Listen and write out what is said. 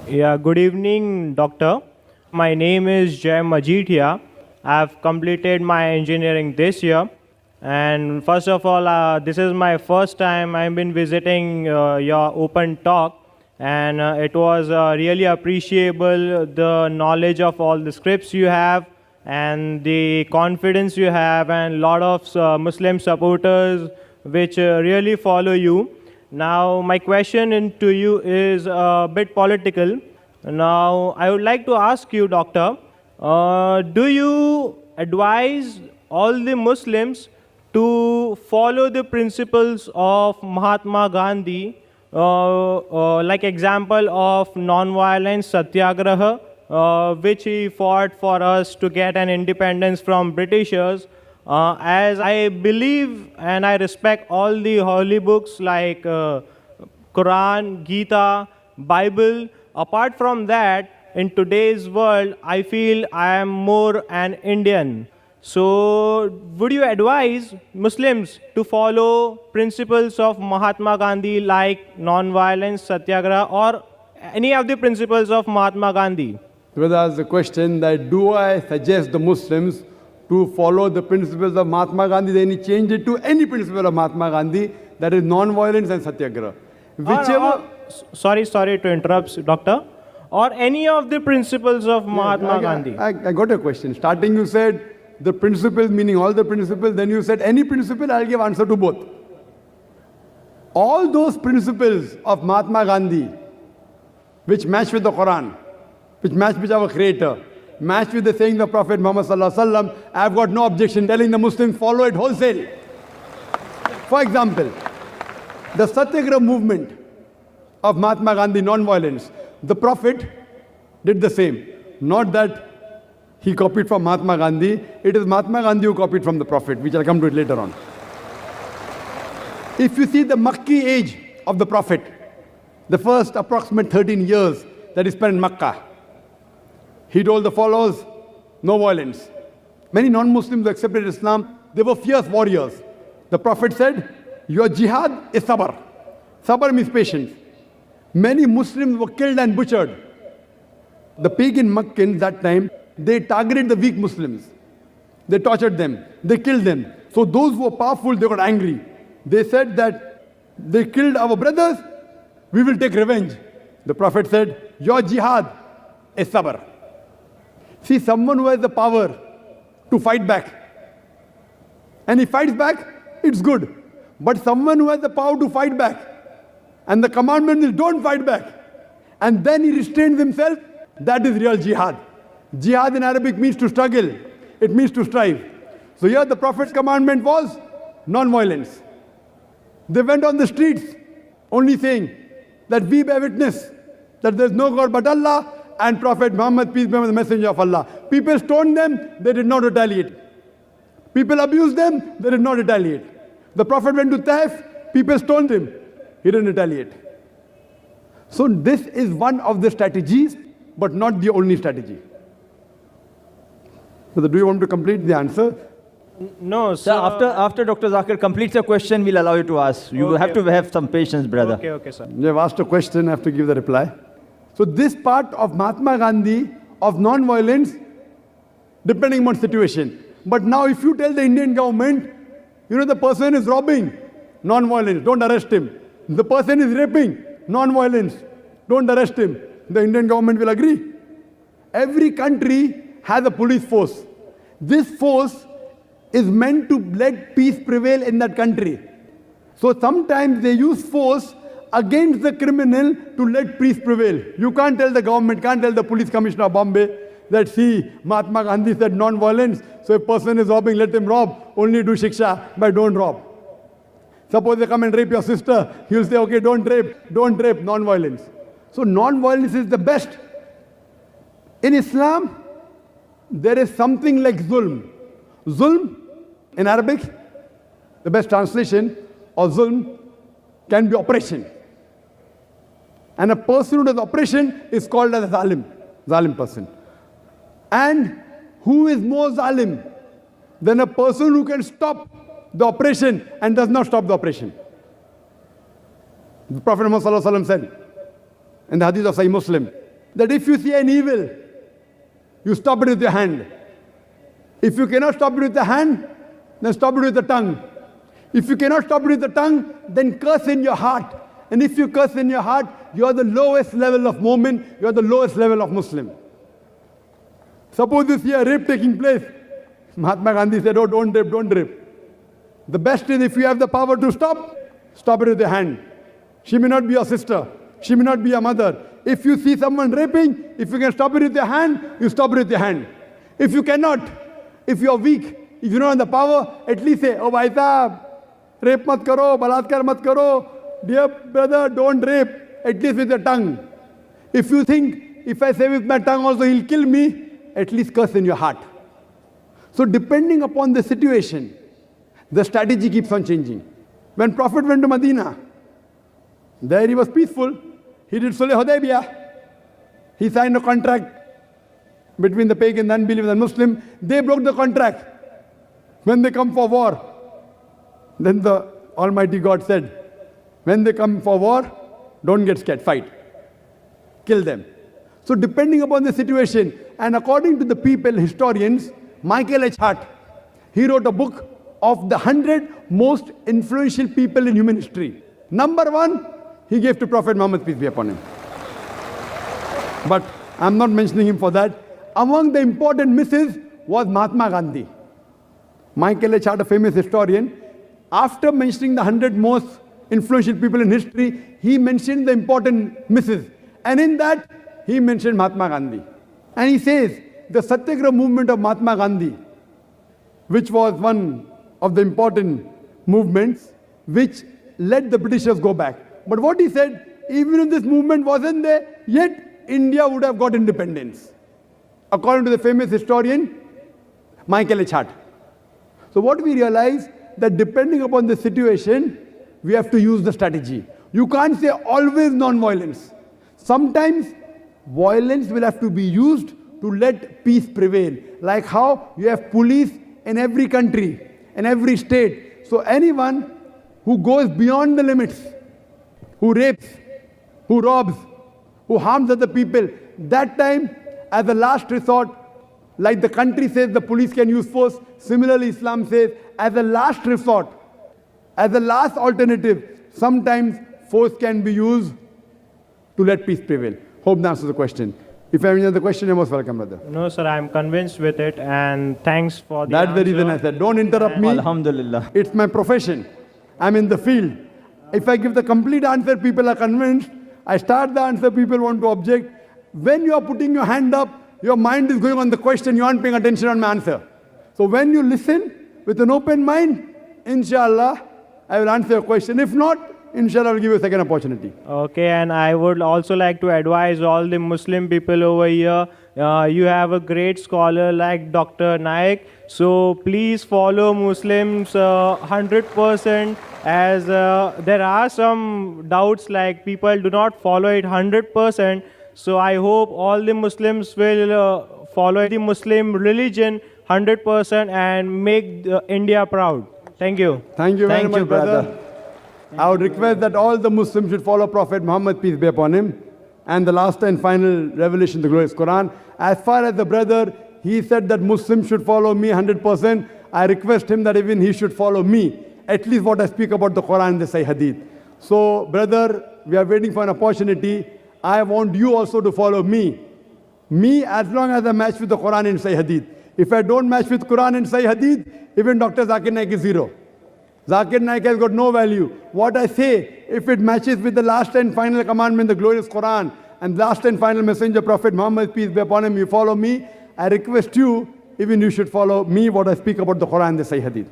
Yeah, good evening, doctor. My name is Jay Majidhia. I've completed my engineering this year. And first of all, this is my first time I've been visiting your open talk. And it was really appreciable the knowledge of all the scripts you have and the confidence you have and a lot of Muslim supporters which really follow you. Now, my question to you is a bit political. Now, I would like to ask you, Doctor, do you advise all the Muslims to follow the principles of Mahatma Gandhi, like example of nonviolence satyagraha, which he fought for us to get an independence from Britishers? As I believe and I respect all the holy books like Quran, Gita, Bible. Apart from that, in today's world, I feel I am more an Indian. So, would you advise Muslims to follow principles of Mahatma Gandhi like non-violence, satyagraha, or any of the principles of Mahatma Gandhi? Brother asked the question that do I suggest the Muslims to follow the principles of Mahatma Gandhi, then he changed it to any principle of Mahatma Gandhi, that is non-violence and satyagraha. Whichever... Sorry to interrupt, doctor. Or any of the principles of Mahatma Gandhi. I got a question. Starting you said the principles, meaning all the principles, then you said any principle, I'll give answer to both. All those principles of Mahatma Gandhi, which match with the Quran, which match with our Creator, match with the saying of Prophet Muhammad sallallahu alaihi wasallam, I've got no objection telling the Muslims follow it wholesale. For example, the Satyagraha movement of Mahatma Gandhi, non-violence, the Prophet did the same. Not that he copied from Mahatma Gandhi, it is Mahatma Gandhi who copied from the Prophet, which I'll come to it later on. If you see the Makki age of the Prophet, the first approximate 13 years that he spent in Makkah, he told the followers, no violence. Many non-Muslims who accepted Islam, they were fierce warriors. The Prophet said, your jihad is sabr. Sabr means patience. Many Muslims were killed and butchered. The pagan Meccans that time, they targeted the weak Muslims. They tortured them. They killed them. So those who were powerful, they got angry. They said that they killed our brothers, we will take revenge. The Prophet said, your jihad is sabr. See, someone who has the power to fight back, and he fights back, it's good. But someone who has the power to fight back, and the commandment is don't fight back, and then he restrains himself, that is real jihad. Jihad in Arabic means to struggle. It means to strive. So here the Prophet's commandment was non-violence. They went on the streets only saying that we bear witness that there is no God but Allah and Prophet Muhammad, peace be upon him, the messenger of Allah. People stoned them, they did not retaliate. People abused them, they did not retaliate. The Prophet went to Taif, people stoned him, he didn't retaliate. So this is one of the strategies, but not the only strategy. So do you want to complete the answer? No, sir. After Dr. Zakir completes the question, we'll allow you to ask. You have to have some patience, brother. Okay, sir. You have asked a question, I have to give the reply. So this part of Mahatma Gandhi, of non-violence, depending on situation. But now if you tell the Indian government, the person is robbing, non-violence, don't arrest him. The person is raping, non-violence, don't arrest him. The Indian government will agree. Every country has a police force. This force is meant to let peace prevail in that country. So sometimes they use force against the criminal to let peace prevail. You can't tell the government, can't tell the police commissioner of Bombay that, see, Mahatma Gandhi said non-violence, so if a person is robbing, let him rob, only do shiksha, but don't rob. Suppose they come and rape your sister, he'll say, okay, don't rape, non-violence. So non-violence is the best. In Islam, there is something like zulm. Zulm, in Arabic, the best translation of zulm can be oppression. And a person who does oppression is called as a zalim person. And who is more zalim than a person who can stop the oppression and does not stop the oppression? The Prophet Muhammad said in the hadith of Sahih Muslim, that if you see an evil, you stop it with your hand. If you cannot stop it with the hand, then stop it with the tongue. If you cannot stop it with the tongue, then curse in your heart. And if you curse in your heart, you are the lowest level of mu'min, you are the lowest level of Muslim. Suppose you see a rape taking place. Mahatma Gandhi said, oh, don't rape, don't rape. The best is if you have the power to stop, stop it with your hand. She may not be your sister. She may not be your mother. If you see someone raping, if you can stop it with your hand, you stop it with your hand. If you cannot, if you are weak, if you don't have the power, at least say, oh, bhai sahab, rape mat karo, balatkar mat karo. Dear brother, don't rape, at least with your tongue. If you think, if I say with my tongue also he'll kill me, at least curse in your heart. So depending upon the situation, the strategy keeps on changing. When Prophet went to Medina, there he was peaceful. He did Sulh Hudaybiyah. He signed a contract between the pagan, the unbeliever, and Muslim. They broke the contract. When they come for war, then the Almighty God said, when they come for war, don't get scared, fight. Kill them. So depending upon the situation, and according to the people, historians, Michael H. Hart, he wrote a book of the 100 most influential people in human history. Number 1, he gave to Prophet Muhammad, peace be upon him. But I'm not mentioning him for that. Among the important misses was Mahatma Gandhi. Michael H. Hart, a famous historian, after mentioning the 100 most influential people in history, he mentioned the important misses. And in that, he mentioned Mahatma Gandhi. And he says, the Satyagraha movement of Mahatma Gandhi, which was one of the important movements, which let the Britishers go back. But what he said, even if this movement wasn't there, yet India would have got independence. According to the famous historian, Michael H. Hart. So what we realize, that depending upon the situation, we have to use the strategy. You can't say always non-violence. Sometimes violence will have to be used to let peace prevail. Like how you have police in every country, in every state. So anyone who goes beyond the limits, who rapes, who robs, who harms other people, that time, as a last resort, like the country says the police can use force, similarly Islam says, as a last resort, as a last alternative, sometimes force can be used to let peace prevail. Hope that answers the question. If you have any other question, you're most welcome, brother. No, sir, I'm convinced with it, and thanks for the That's answer. the reason I said, don't interrupt me. Alhamdulillah. It's my profession. I'm in the field. If I give the complete answer, people are convinced. I start the answer, people want to object. When you are putting your hand up, your mind is going on the question, you aren't paying attention on my answer. So when you listen with an open mind, inshallah, I will answer your question. If not, inshallah, I will give you a second opportunity. Okay, and I would also like to advise all the Muslim people over here. You have a great scholar like Dr. Naik. So please follow Muslims 100%, as there are some doubts like people do not follow it 100%. So I hope all the Muslims will follow the Muslim religion 100% and make India proud. Thank you. Thank you very Thank much, you, brother. I would request that all the Muslims should follow Prophet Muhammad, peace be upon him, and the last and final revelation, the glorious Quran. As far as the brother, he said that Muslims should follow me 100%. I request him that even he should follow me, at least what I speak about the Quran and the Sahih Hadith. So, brother, we are waiting for an opportunity. I want you also to follow me. Me, as long as I match with the Quran and Sahih Hadith. If I don't match with Quran and Sahih Hadith, even Dr. Zakir Naik is zero. Zakir Naik has got no value. What I say, if it matches with the last and final commandment, the glorious Quran, and last and final messenger, Prophet Muhammad, peace be upon him, you follow me. I request you, even you should follow me, what I speak about the Quran and the Sahih Hadith.